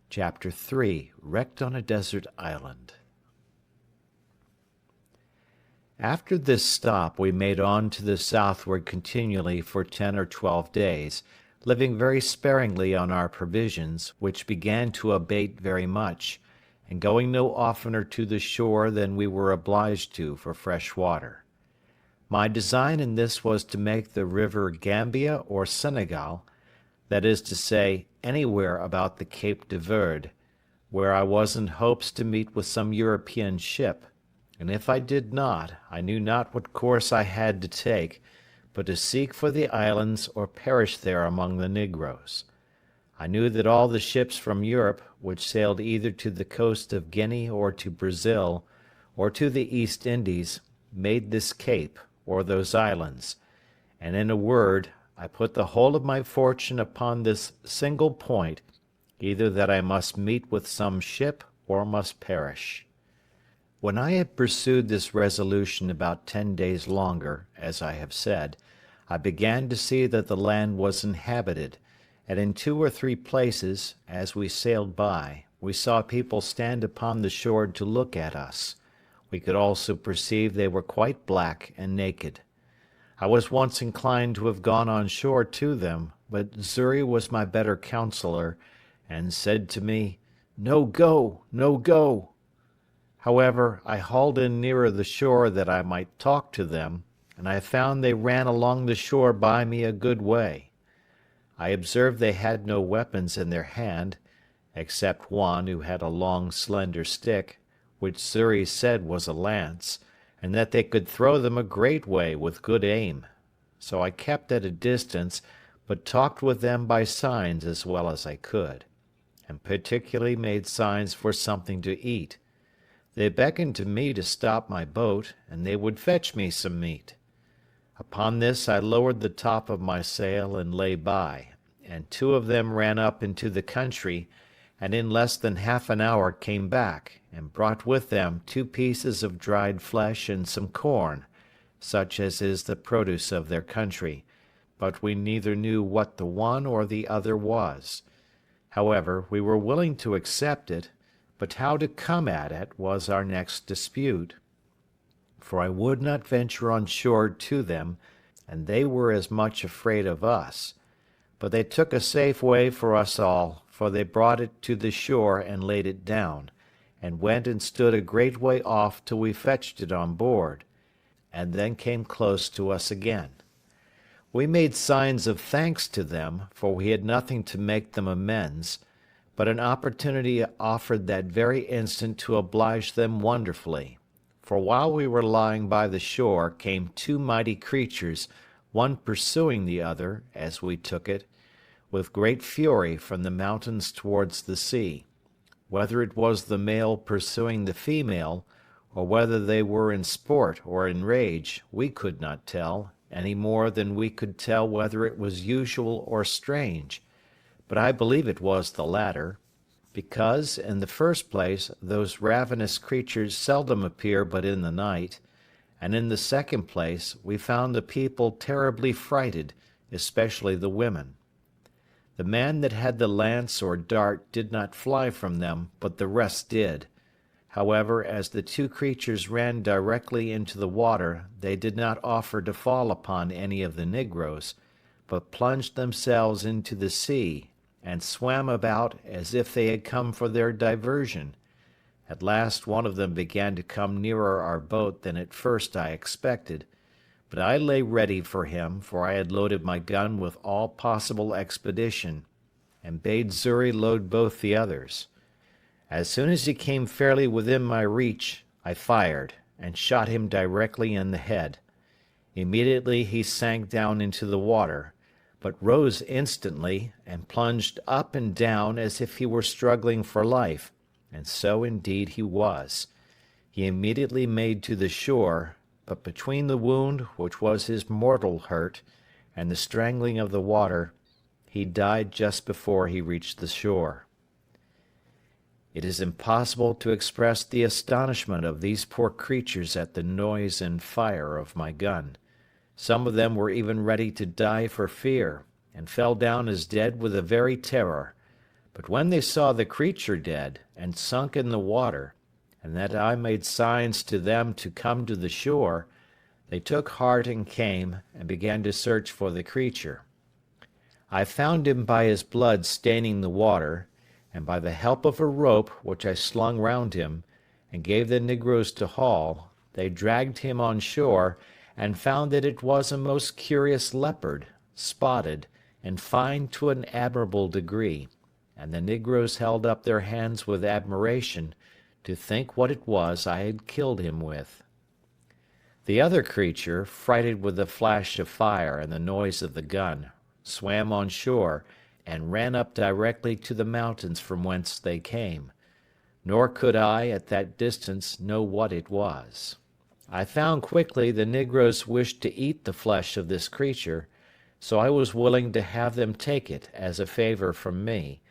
Chapter 3. Wrecked on a Desert Island. After this stop we made on to the southward continually for 10 or 12 days, living very sparingly on our provisions, which began to abate very much, and going no oftener to the shore than we were obliged to for fresh water. My design in this was to make the river Gambia or Senegal, that is to say, anywhere about the Cape de Verde, where I was in hopes to meet with some European ship, and if I did not, I knew not what course I had to take, but to seek for the islands or perish there among the negroes. I knew that all the ships from Europe, which sailed either to the coast of Guinea or to Brazil, or to the East Indies, made this cape, or those islands, and in a word, I put the whole of my fortune upon this single point, either that I must meet with some ship or must perish. When I had pursued this resolution about 10 days longer, as I have said, I began to see that the land was inhabited, and in 2 or 3 places, as we sailed by, we saw people stand upon the shore to look at us. We could also perceive they were quite black and naked. I was once inclined to have gone on shore to them, but Xury was my better counsellor, and said to me, "No go, no go." However, I hauled in nearer the shore that I might talk to them, and I found they ran along the shore by me a good way. I observed they had no weapons in their hand, except one who had a long slender stick, which Xury said was a lance, and that they could throw them a great way with good aim. So I kept at a distance, but talked with them by signs as well as I could, and particularly made signs for something to eat. They beckoned to me to stop my boat, and they would fetch me some meat. Upon this I lowered the top of my sail and lay by, and 2 of them ran up into the country, and in less than half an hour came back, and brought with them 2 pieces of dried flesh and some corn, such as is the produce of their country, but we neither knew what the one or the other was. However, we were willing to accept it, but how to come at it was our next dispute, for I would not venture on shore to them, and they were as much afraid of us. But they took a safe way for us all, for they brought it to the shore and laid it down, and went and stood a great way off till we fetched it on board, and then came close to us again. We made signs of thanks to them, for we had nothing to make them amends, but an opportunity offered that very instant to oblige them wonderfully. For while we were lying by the shore came 2 mighty creatures, one pursuing the other, as we took it, with great fury from the mountains towards the sea. Whether it was the male pursuing the female, or whether they were in sport or in rage, we could not tell, any more than we could tell whether it was usual or strange, but I believe it was the latter, because, in the first place, those ravenous creatures seldom appear but in the night, and in the second place, we found the people terribly frighted, especially the women. The man that had the lance or dart did not fly from them, but the rest did. However, as the 2 creatures ran directly into the water, they did not offer to fall upon any of the negroes, but plunged themselves into the sea, and swam about as if they had come for their diversion. At last one of them began to come nearer our boat than at first I expected, but I lay ready for him, for I had loaded my gun with all possible expedition, and bade Xury load both the others. As soon as he came fairly within my reach, I fired, and shot him directly in the head. Immediately he sank down into the water, but rose instantly, and plunged up and down as if he were struggling for life, and so indeed he was. He immediately made to the shore, but between the wound, which was his mortal hurt, and the strangling of the water, he died just before he reached the shore. It is impossible to express the astonishment of these poor creatures at the noise and fire of my gun. Some of them were even ready to die for fear, and fell down as dead with the very terror, But when they saw the creature dead, and sunk in the water, and that I made signs to them to come to the shore, they took heart and came, and began to search for the creature. I found him by his blood staining the water, and by the help of a rope which I slung round him, and gave the negroes to haul, they dragged him on shore, and found that it was a most curious leopard, spotted, and fine to an admirable degree, and the negroes held up their hands with admiration, to think what it was I had killed him with. The other creature, frighted with the flash of fire and the noise of the gun, swam on shore, and ran up directly to the mountains from whence they came, nor could I, at that distance, know what it was. I found quickly the negroes wished to eat the flesh of this creature, so I was willing to have them take it as a favor from me,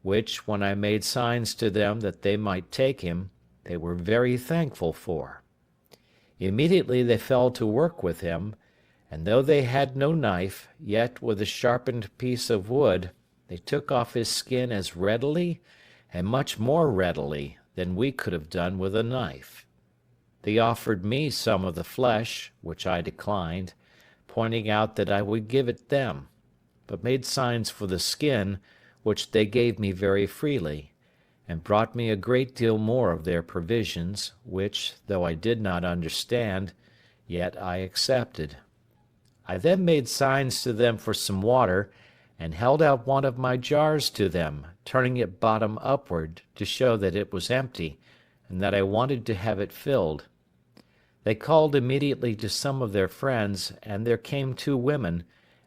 which, when I made signs to them that they might take him, they were very thankful for. Immediately they fell to work with him, and though they had no knife, yet with a sharpened piece of wood they took off his skin as readily, and much more readily, than we could have done with a knife. They offered me some of the flesh, which I declined, pointing out that I would give it them, but made signs for the skin, which they gave me very freely, and brought me a great deal more of their provisions, which, though I did not understand, yet I accepted. I then made signs to them for some water, and held out one of my jars to them, turning it bottom upward, to show that it was empty, and that I wanted to have it filled. They called immediately to some of their friends, and there came 2 women,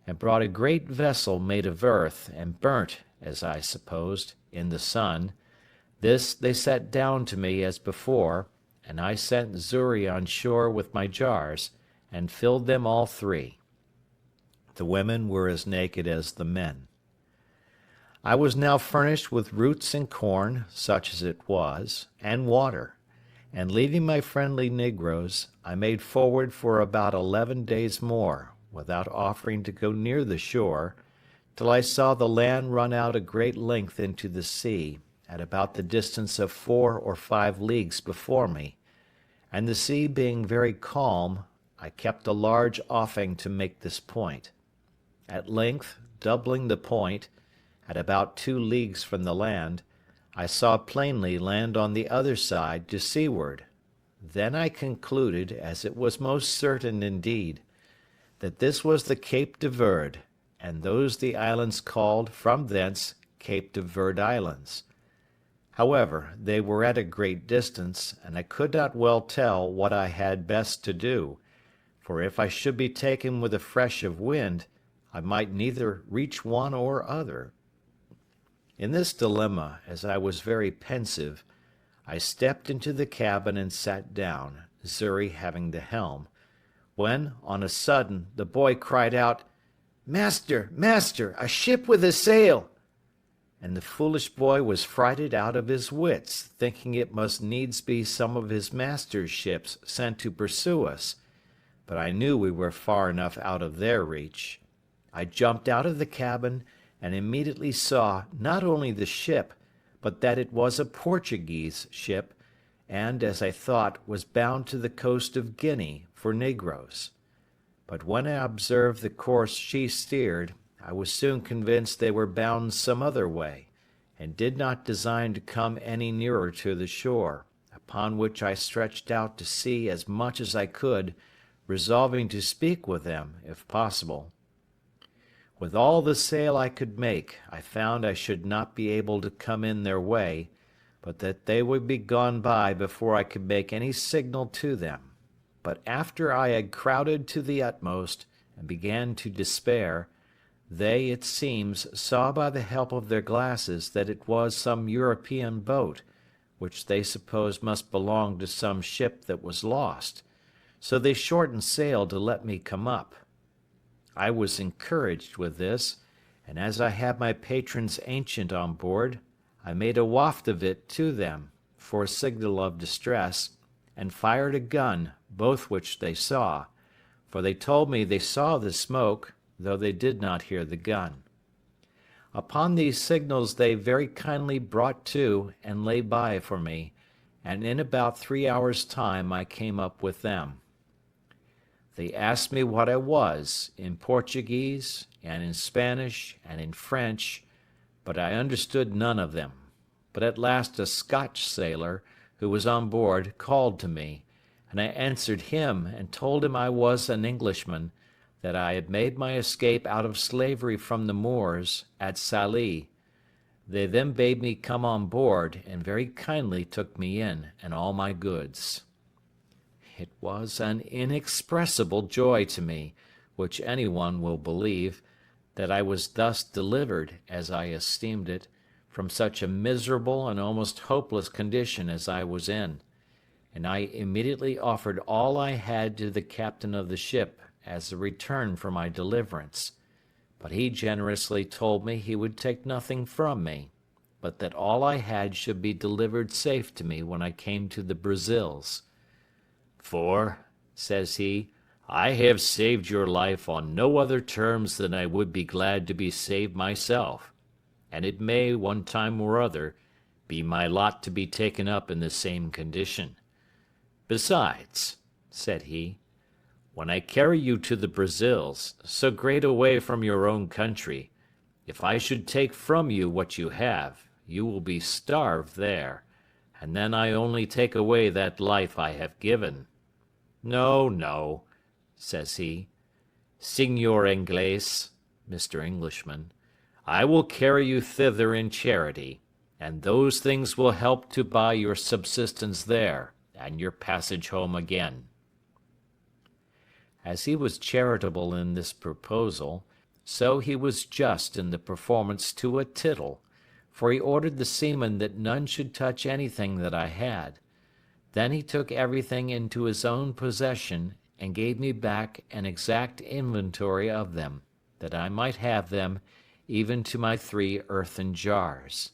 and brought a great vessel made of earth, and burnt, as I supposed, in the sun. This they set down to me as before, and I sent Xury on shore with my jars, and filled them all 3. The women were as naked as the men. I was now furnished with roots and corn, such as it was, and water, and leaving my friendly negroes, I made forward for about 11 days more, without offering to go near the shore, till I saw the land run out a great length into the sea, at about the distance of 4 or 5 leagues before me, and the sea being very calm, I kept a large offing to make this point. At length, doubling the point, at about 2 leagues from the land, I saw plainly land on the other side to seaward. Then I concluded, as it was most certain indeed, that this was the Cape de Verde, and those the islands called, from thence, Cape de Verde Islands. However, they were at a great distance, and I could not well tell what I had best to do, for if I should be taken with a fresh of wind, I might neither reach one or other. In this dilemma, as I was very pensive, I stepped into the cabin and sat down, Xury having the helm, when, on a sudden, the boy cried out, "Master, master, a ship with a sail!" And the foolish boy was frighted out of his wits, thinking it must needs be some of his master's ships sent to pursue us, but I knew we were far enough out of their reach. I jumped out of the cabin, and immediately saw, not only the ship, but that it was a Portuguese ship, and, as I thought, was bound to the coast of Guinea for negroes. But when I observed the course she steered, I was soon convinced they were bound some other way, and did not design to come any nearer to the shore, upon which I stretched out to sea as much as I could, resolving to speak with them, if possible. With all the sail I could make, I found I should not be able to come in their way, but that they would be gone by before I could make any signal to them. But after I had crowded to the utmost, and began to despair, they, it seems, saw by the help of their glasses that it was some European boat, which they supposed must belong to some ship that was lost, so they shortened sail to let me come up. I was encouraged with this, and as I had my patron's ancient on board, I made a waft of it to them, for a signal of distress, and fired a gun, both which they saw, for they told me they saw the smoke, though they did not hear the gun. Upon these signals they very kindly brought to and lay by for me, and in about 3 hours' time I came up with them. They asked me what I was, in Portuguese, and in Spanish, and in French, but I understood none of them. But at last a Scotch sailor, who was on board, called to me, and I answered him, and told him I was an Englishman, that I had made my escape out of slavery from the Moors at Sallee. They then bade me come on board, and very kindly took me in, and all my goods. It was an inexpressible joy to me, which any one will believe, that I was thus delivered, as I esteemed it, from such a miserable and almost hopeless condition as I was in, and I immediately offered all I had to the captain of the ship as a return for my deliverance, but he generously told me he would take nothing from me, but that all I had should be delivered safe to me when I came to the Brazils. "For," says he, "I have saved your life on no other terms than I would be glad to be saved myself, and it may, one time or other, be my lot to be taken up in the same condition. Besides," said he, "when I carry you to the Brazils, so great a way from your own country, if I should take from you what you have, you will be starved there, and then I only take away that life I have given. No, no," says he, "Signor Inglés, Mr. Englishman, I will carry you thither in charity, and those things will help to buy your subsistence there, and your passage home again." As he was charitable in this proposal, so he was just in the performance to a tittle, for he ordered the seamen that none should touch anything that I had. Then he took everything into his own possession, and gave me back an exact inventory of them, that I might have them, even to my 3 earthen jars.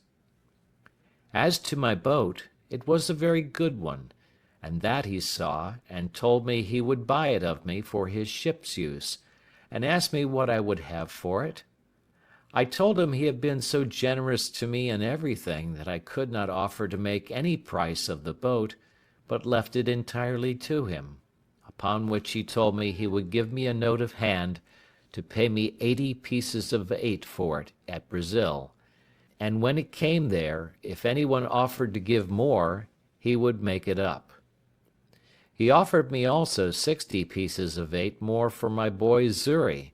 As to my boat, it was a very good one, and that he saw, and told me he would buy it of me for his ship's use, and asked me what I would have for it. I told him he had been so generous to me in everything that I could not offer to make any price of the boat, but left it entirely to him, upon which he told me he would give me a note of hand to pay me 80 pieces of 8 for it at Brazil, and when it came there, if any one offered to give more, he would make it up. He offered me also 60 pieces of 8 more for my boy Xury,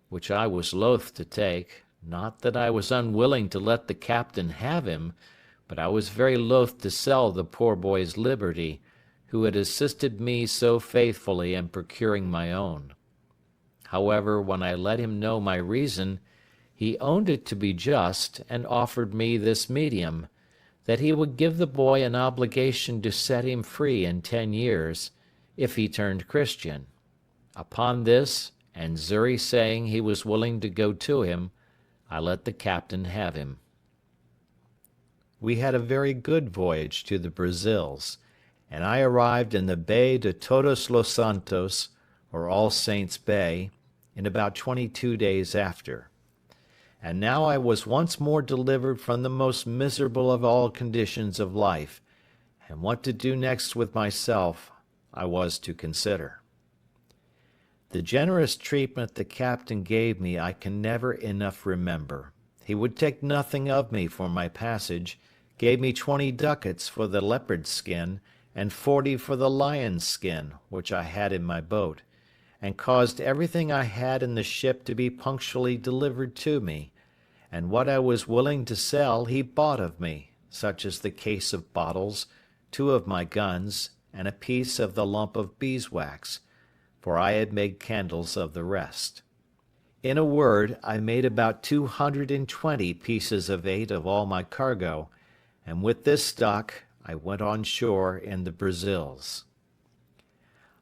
which I was loath to take, not that I was unwilling to let the captain have him, but I was very loath to sell the poor boy's liberty, who had assisted me so faithfully in procuring my own. However, when I let him know my reason, he owned it to be just, and offered me this medium, that he would give the boy an obligation to set him free in 10 years, if he turned Christian. Upon this, and Xury saying he was willing to go to him, I let the captain have him. We had a very good voyage to the Brazils, and I arrived in the Bay de Todos los Santos, or All Saints' Bay, in about 22 days after. And now I was once more delivered from the most miserable of all conditions of life, and what to do next with myself I was to consider. The generous treatment the captain gave me I can never enough remember. He would take nothing of me for my passage, gave me 20 ducats for the leopard skin, and 40 for the lion's skin, which I had in my boat, and caused everything I had in the ship to be punctually delivered to me, and what I was willing to sell he bought of me, such as the case of bottles, 2 of my guns, and a piece of the lump of beeswax, for I had made candles of the rest. In a word, I made about 220 pieces of 8 of all my cargo, and with this stock I went on shore in the Brazils.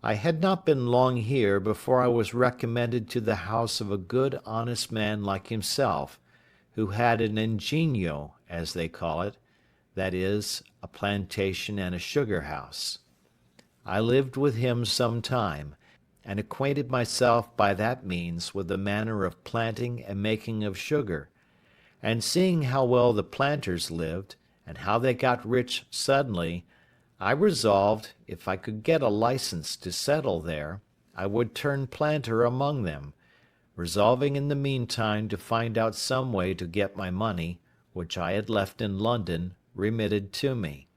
I had not been long here before I was recommended to the house of a good honest man like himself, who had an ingenio, as they call it, that is, a plantation and a sugar house. I lived with him some time, and acquainted myself by that means with the manner of planting and making of sugar, and seeing how well the planters lived, and how they got rich suddenly, I resolved, if I could get a license to settle there, I would turn planter among them, resolving in the meantime to find out some way to get my money, which I had left in London, remitted to me.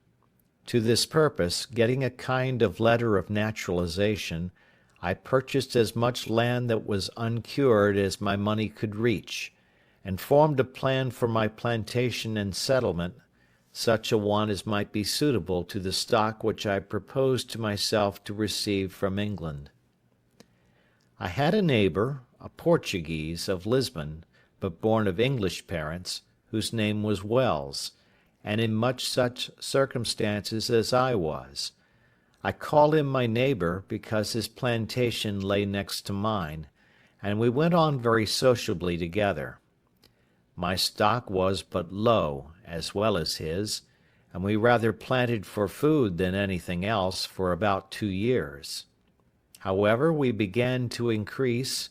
To this purpose, getting a kind of letter of naturalization, I purchased as much land that was uncured as my money could reach, and formed a plan for my plantation and settlement, such a one as might be suitable to the stock which I proposed to myself to receive from England. I had a neighbor, a Portuguese of Lisbon, but born of English parents, whose name was Wells, and in much such circumstances as I was. I call him my neighbor because his plantation lay next to mine, and we went on very sociably together. My stock was but low, as well as his, and we rather planted for food than anything else for about 2 years. However, we began to increase,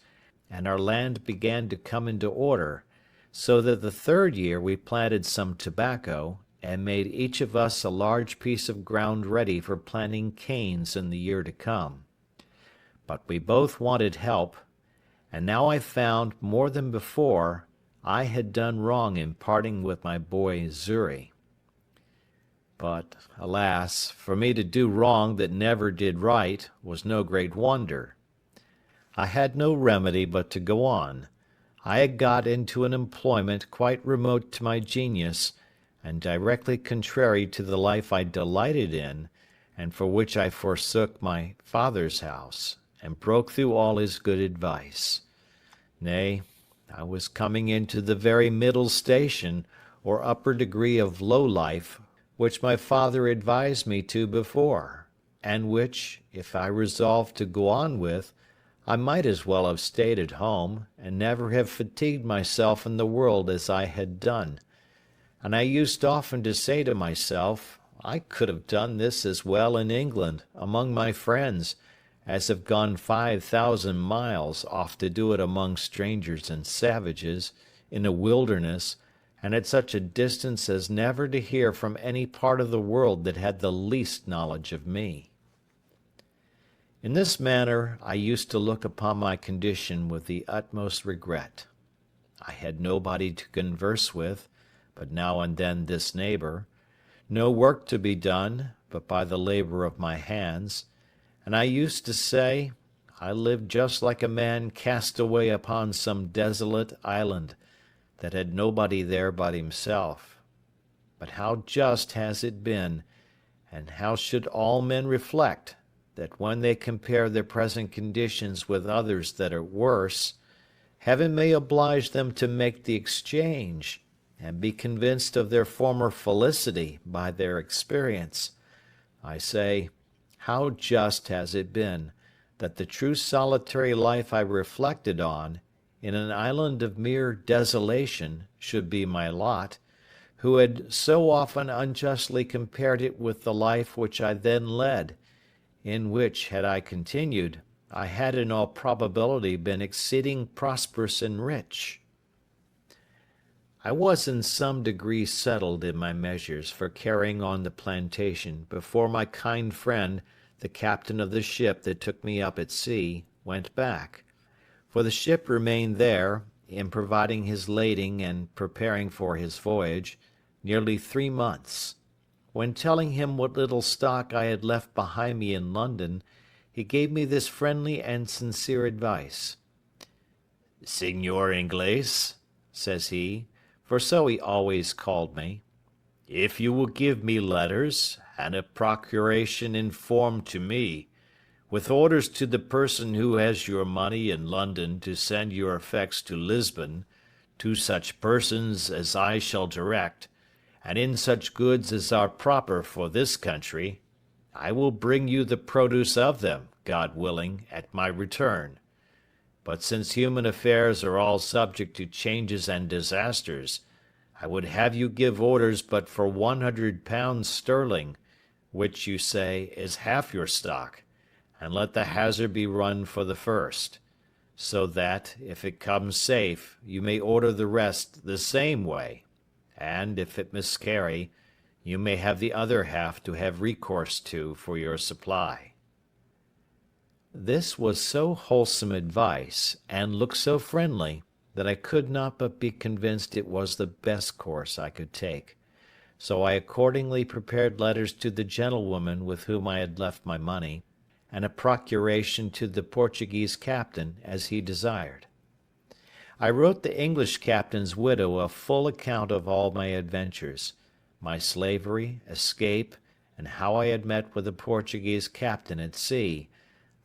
and our land began to come into order, so that the 3rd year we planted some tobacco, and made each of us a large piece of ground ready for planting canes in the year to come. But we both wanted help, and now I found, more than before, I had done wrong in parting with my boy Xury. But, alas, for me to do wrong that never did right was no great wonder. I had no remedy but to go on. I had got into an employment quite remote to my genius, and directly contrary to the life I delighted in, and for which I forsook my father's house, and broke through all his good advice. Nay, I was coming into the very middle station, or upper degree of low life, which my father advised me to before, and which, if I resolved to go on with, I might as well have stayed at home, and never have fatigued myself in the world as I had done. And I used often to say to myself, I could have done this as well in England, among my friends, as have gone 5,000 miles off to do it among strangers and savages, in a wilderness, and at such a distance as never to hear from any part of the world that had the least knowledge of me. In this manner I used to look upon my condition with the utmost regret. I had nobody to converse with, but now and then this neighbor, no work to be done, but by the labor of my hands, and I used to say, I lived just like a man cast away upon some desolate island, that had nobody there but himself. But how just has it been, and how should all men reflect, that when they compare their present conditions with others that are worse, heaven may oblige them to make the exchange, and be convinced of their former felicity by their experience. I say, how just has it been, that the true solitary life I reflected on, in an island of mere desolation, should be my lot, who had so often unjustly compared it with the life which I then led, in which, had I continued, I had in all probability been exceeding prosperous and rich. I was in some degree settled in my measures for carrying on the plantation before my kind friend, the captain of the ship that took me up at sea, went back, for the ship remained there, in providing his lading and preparing for his voyage, nearly 3 months. When telling him what little stock I had left behind me in London, he gave me this friendly and sincere advice. "Signor Inglés," says he, for so he always called me, "if you will give me letters, and a procuration in form to me, with orders to the person who has your money in London to send your effects to Lisbon, to such persons as I shall direct, and in such goods as are proper for this country, I will bring you the produce of them, God willing, at my return. But since human affairs are all subject to changes and disasters, I would have you give orders but for 100 pounds sterling, which, you say, is half your stock, and let the hazard be run for the first. so that, if it comes safe, you may order the rest the same way, and, if it miscarry, you may have the other half to have recourse to for your supply." This was so wholesome advice, and looked so friendly, that I could not but be convinced it was the best course I could take. So I accordingly prepared letters to the gentlewoman with whom I had left my money, and a procuration to the Portuguese captain, as he desired. I wrote the English captain's widow a full account of all my adventures, my slavery, escape, and how I had met with the Portuguese captain at sea,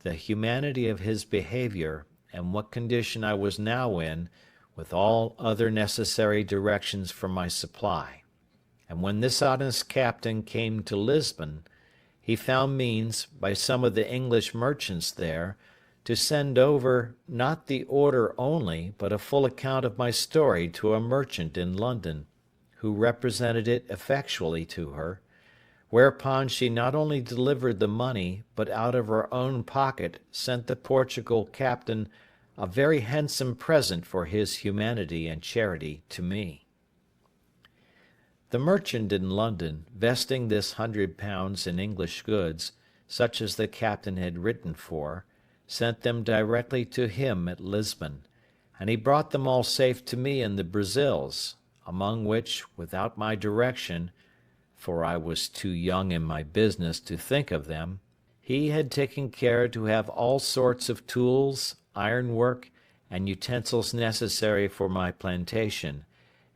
the humanity of his behaviour, and what condition I was now in, with all other necessary directions for my supply. And when this honest captain came to Lisbon, he found means, by some of the English merchants there, to send over, not the order only, but a full account of my story to a merchant in London, who represented it effectually to her, whereupon she not only delivered the money, but out of her own pocket sent the Portugal captain a very handsome present for his humanity and charity to me. The merchant in London, vesting this £100 in English goods, such as the captain had written for, sent them directly to him at Lisbon, and he brought them all safe to me in the Brazils, among which, without my direction, for I was too young in my business to think of them, he had taken care to have all sorts of tools, ironwork, and utensils necessary for my plantation,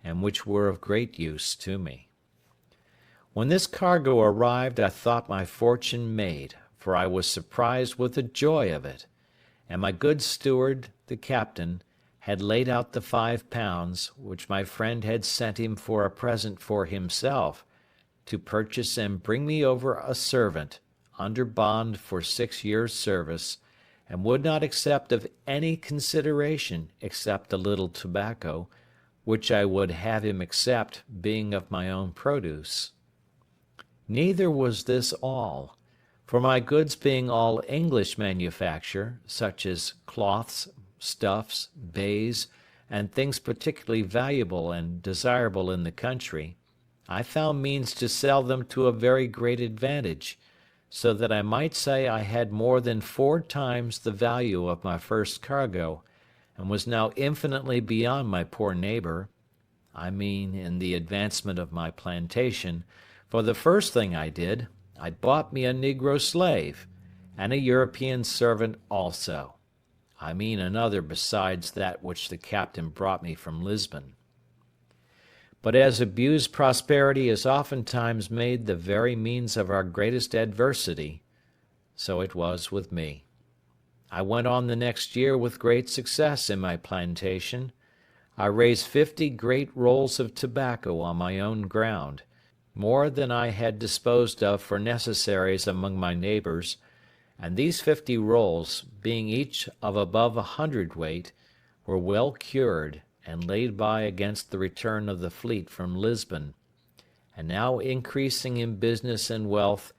and which were of great use to me. When this cargo arrived, I thought my fortune made, for I was surprised with the joy of it, and my good steward, the captain, had laid out the £5, which my friend had sent him for a present for himself, to purchase and bring me over a servant, under bond for 6 years' service, and would not accept of any consideration except a little tobacco, which I would have him accept, being of my own produce. Neither was this all, for my goods being all English manufacture, such as cloths, stuffs, baize, and things particularly valuable and desirable in the country, I found means to sell them to a very great advantage, so that I might say I had more than 4 times the value of my first cargo, and was now infinitely beyond my poor neighbour, I mean in the advancement of my plantation, for the first thing I did, I bought me a negro slave, and a European servant also, I mean another besides that which the captain brought me from Lisbon. But as abused prosperity is oftentimes made the very means of our greatest adversity, so it was with me. I went on the next year with great success in my plantation. I raised 50 great rolls of tobacco on my own ground, more than I had disposed of for necessaries among my neighbours, and these 50 rolls, being each of above 100 weight, were well cured, and laid by against the return of the fleet from Lisbon, and now increasing in business and wealth,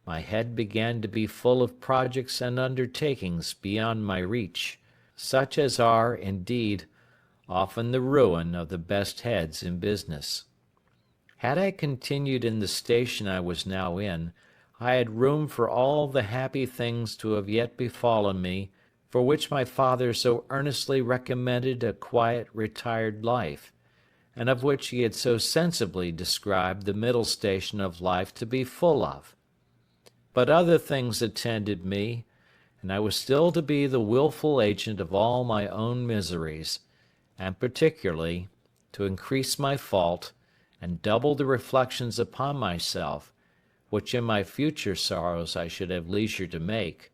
my head began to be full of projects and undertakings beyond my reach, such as are, indeed, often the ruin of the best heads in business. Had I continued in the station I was now in, I had room for all the happy things to have yet befallen me, for which my father so earnestly recommended a quiet, retired life, and of which he had so sensibly described the middle station of life to be full of. But other things attended me, and I was still to be the wilful agent of all my own miseries, and particularly, to increase my fault, and double the reflections upon myself, which in my future sorrows I should have leisure to make.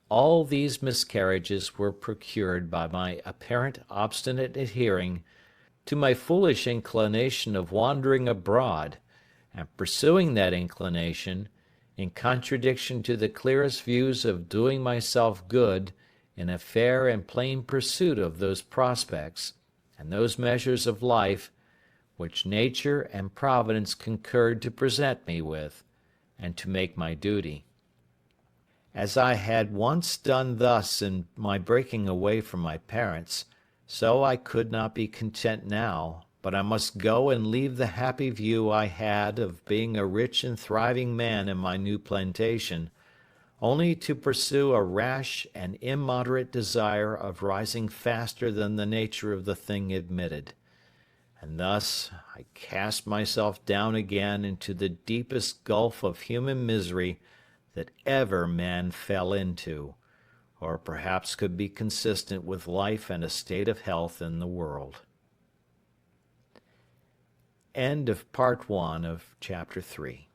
All these miscarriages were procured by my apparent obstinate adhering to my foolish inclination of wandering abroad, and pursuing that inclination, in contradiction to the clearest views of doing myself good in a fair and plain pursuit of those prospects, and those measures of life, which nature and providence concurred to present me with, and to make my duty. As I had once done thus in my breaking away from my parents, so I could not be content now, but I must go and leave the happy view I had of being a rich and thriving man in my new plantation, only to pursue a rash and immoderate desire of rising faster than the nature of the thing admitted. And thus I cast myself down again into the deepest gulf of human misery that ever man fell into, or perhaps could be consistent with life and a state of health in the world. End of part 1 of chapter 3.